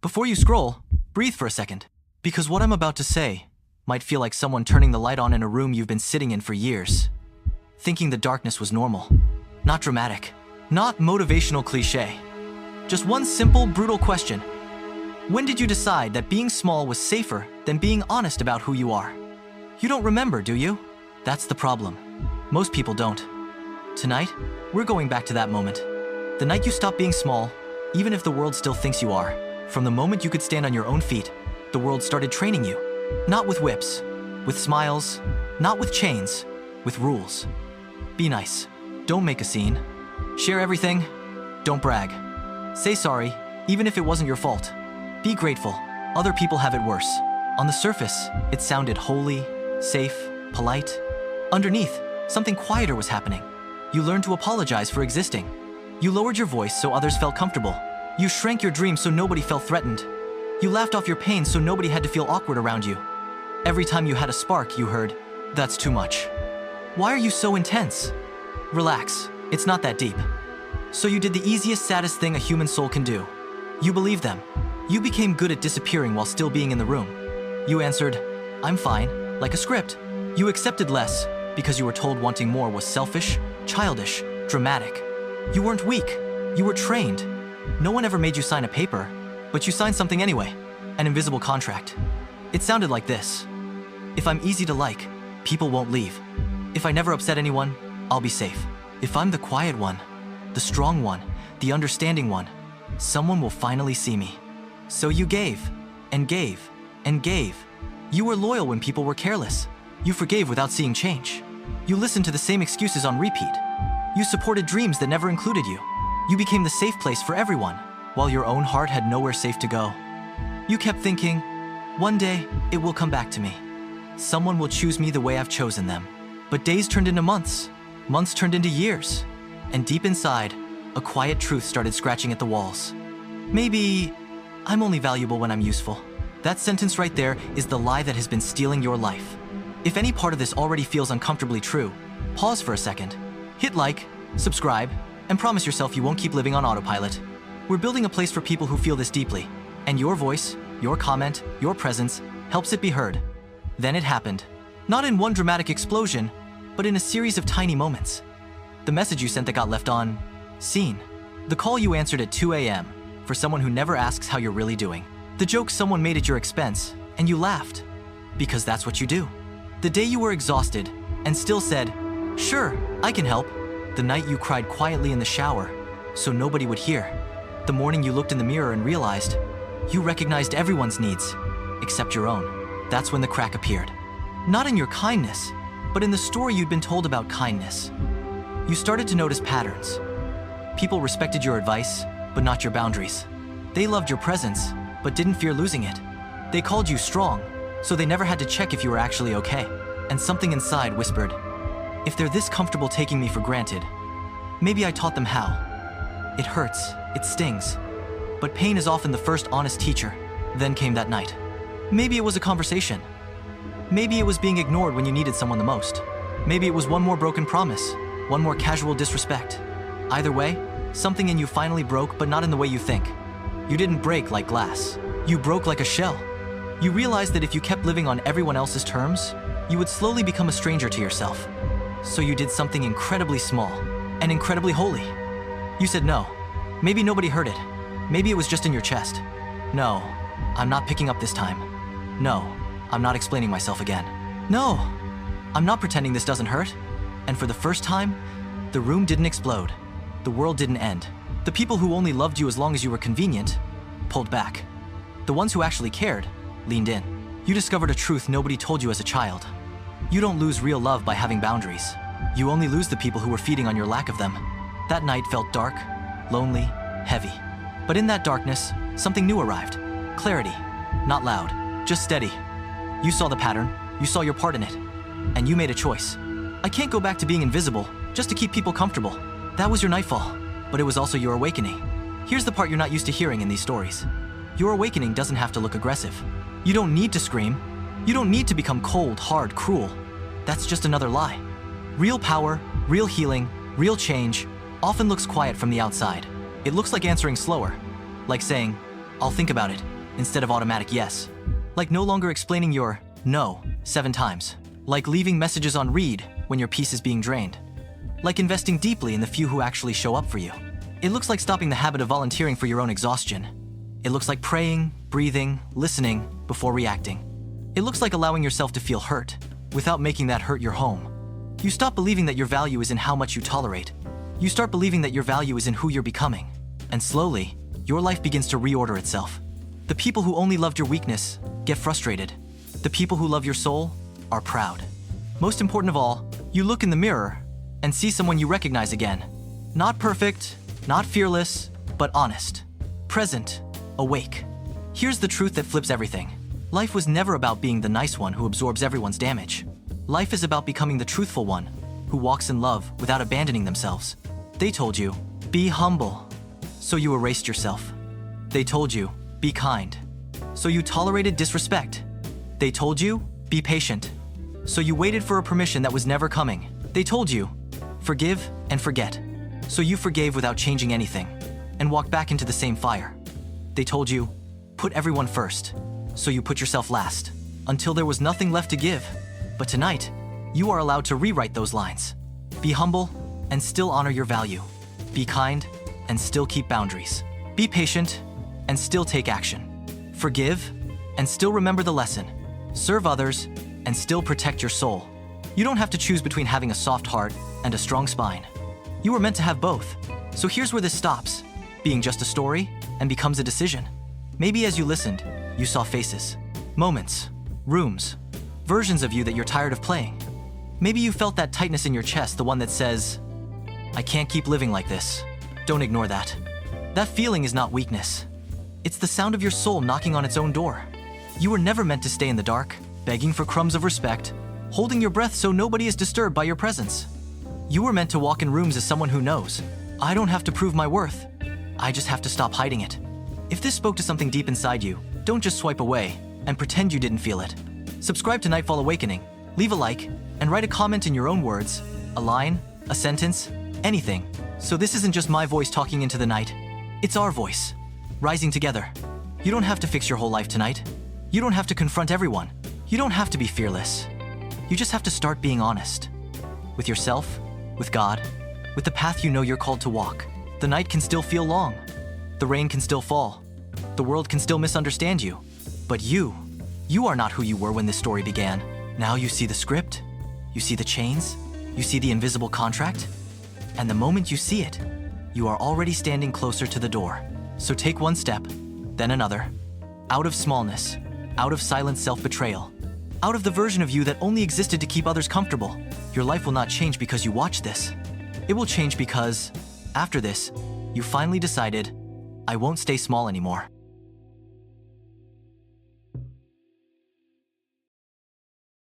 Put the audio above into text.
Before you scroll, breathe for a second, because what I'm about to say might feel like someone turning the light on in a room you've been sitting in for years, thinking the darkness was normal. Not dramatic, not motivational cliché. Just one simple, brutal question. When did you decide that being small was safer than being honest about who you are? You don't remember, do you? That's the problem. Most people don't. Tonight, we're going back to that moment. The night you stopped being small, even if the world still thinks you are. From the moment you could stand on your own feet, the world started training you. Not with whips, with smiles, not with chains, with rules. Be nice. Don't make a scene. Share everything. Don't brag. Say sorry, even if it wasn't your fault. Be grateful. Other people have it worse. On the surface, it sounded holy, safe, polite. Underneath, something quieter was happening. You learned to apologize for existing. You lowered your voice so others felt comfortable. You shrank your dreams so nobody felt threatened. You laughed off your pain so nobody had to feel awkward around you. Every time you had a spark, you heard, "That's too much." Why are you so intense? Relax, it's not that deep. So you did the easiest, saddest thing a human soul can do. You believed them. You became good at disappearing while still being in the room. You answered, "I'm fine," like a script. You accepted less because you were told wanting more was selfish, childish, dramatic. You weren't weak, you were trained. No one ever made you sign a paper, but you signed something anyway, an invisible contract. It sounded like this. If I'm easy to like, people won't leave. If I never upset anyone, I'll be safe. If I'm the quiet one, the strong one, the understanding one, someone will finally see me. So you gave, and gave, and gave. You were loyal when people were careless. You forgave without seeing change. You listened to the same excuses on repeat. You supported dreams that never included you. You became the safe place for everyone, while your own heart had nowhere safe to go. You kept thinking, one day, it will come back to me. Someone will choose me the way I've chosen them. But days turned into months. Months turned into years. And deep inside, a quiet truth started scratching at the walls. Maybe I'm only valuable when I'm useful. That sentence right there is the lie that has been stealing your life. If any part of this already feels uncomfortably true, pause for a second. Hit like, subscribe, and promise yourself you won't keep living on autopilot. We're building a place for people who feel this deeply, and your voice, your comment, your presence helps it be heard. Then it happened. Not in one dramatic explosion, but in a series of tiny moments. The message you sent that got left on seen. The call you answered at 2 a.m. for someone who never asks how you're really doing. The joke someone made at your expense, and you laughed. Because that's what you do. The day you were exhausted, and still said, "Sure, I can help." The night you cried quietly in the shower, so nobody would hear. The morning you looked in the mirror and realized, you recognized everyone's needs, except your own. That's when the crack appeared. Not in your kindness, but in the story you'd been told about kindness. You started to notice patterns. People respected your advice, but not your boundaries. They loved your presence, but didn't fear losing it. They called you strong, so they never had to check if you were actually okay. And something inside whispered, if they're this comfortable taking me for granted, maybe I taught them how. It hurts, it stings, but pain is often the first honest teacher. Then came that night. Maybe it was a conversation. Maybe it was being ignored when you needed someone the most. Maybe it was one more broken promise, one more casual disrespect. Either way, something in you finally broke, but not in the way you think. You didn't break like glass. You broke like a shell. You realized that if you kept living on everyone else's terms, you would slowly become a stranger to yourself. So you did something incredibly small and incredibly holy. You said no. Maybe nobody heard it. Maybe it was just in your chest. No, I'm not picking up this time. No, I'm not explaining myself again. No, I'm not pretending this doesn't hurt. And for the first time, the room didn't explode. The world didn't end. The people who only loved you as long as you were convenient pulled back. The ones who actually cared leaned in. You discovered a truth nobody told you as a child. You don't lose real love by having boundaries. You only lose the people who were feeding on your lack of them. That night felt dark, lonely, heavy. But in that darkness, something new arrived. Clarity. Not loud, just steady. You saw the pattern, you saw your part in it, and you made a choice. I can't go back to being invisible just to keep people comfortable. That was your nightfall, but it was also your awakening. Here's the part you're not used to hearing in these stories. Your awakening doesn't have to look aggressive. You don't need to scream. You don't need to become cold, hard, cruel. That's just another lie. Real power, real healing, real change often looks quiet from the outside. It looks like answering slower, like saying, "I'll think about it," instead of automatic yes. Like no longer explaining your no 7 times. Like leaving messages on read when your peace is being drained. Like investing deeply in the few who actually show up for you. It looks like stopping the habit of volunteering for your own exhaustion. It looks like praying, breathing, listening before reacting. It looks like allowing yourself to feel hurt without making that hurt your home. You stop believing that your value is in how much you tolerate. You start believing that your value is in who you're becoming. And slowly, your life begins to reorder itself. The people who only loved your weakness get frustrated. The people who love your soul are proud. Most important of all, you look in the mirror and see someone you recognize again. Not perfect, not fearless, but honest. Present, awake. Here's the truth that flips everything. Life was never about being the nice one who absorbs everyone's damage. Life is about becoming the truthful one who walks in love without abandoning themselves. They told you, be humble. So you erased yourself. They told you, be kind. So you tolerated disrespect. They told you, be patient. So you waited for a permission that was never coming. They told you, forgive and forget. So you forgave without changing anything and walked back into the same fire. They told you, put everyone first. So you put yourself last until there was nothing left to give. But tonight, you are allowed to rewrite those lines. Be humble and still honor your value. Be kind and still keep boundaries. Be patient and still take action. Forgive and still remember the lesson. Serve others and still protect your soul. You don't have to choose between having a soft heart and a strong spine. You were meant to have both. So here's where this stops, being just a story and becomes a decision. Maybe as you listened, you saw faces, moments, rooms, versions of you that you're tired of playing. Maybe you felt that tightness in your chest, the one that says, I can't keep living like this. Don't ignore that. That feeling is not weakness. It's the sound of your soul knocking on its own door. You were never meant to stay in the dark, begging for crumbs of respect, holding your breath so nobody is disturbed by your presence. You were meant to walk in rooms as someone who knows, I don't have to prove my worth. I just have to stop hiding it. If this spoke to something deep inside you, don't just swipe away and pretend you didn't feel it. Subscribe to Nightfall Awakening, leave a like, and write a comment in your own words, a line, a sentence, anything. So this isn't just my voice talking into the night. It's our voice, rising together. You don't have to fix your whole life tonight. You don't have to confront everyone. You don't have to be fearless. You just have to start being honest. With yourself, with God, with the path you know you're called to walk. The night can still feel long. The rain can still fall. The world can still misunderstand you. But you are not who you were when this story began. Now you see the script, you see the chains, you see the invisible contract, and the moment you see it, you are already standing closer to the door. So take one step, then another. Out of smallness, out of silent self-betrayal, out of the version of you that only existed to keep others comfortable. Your life will not change because you watch this. It will change because, after this, you finally decided, I won't stay small anymore.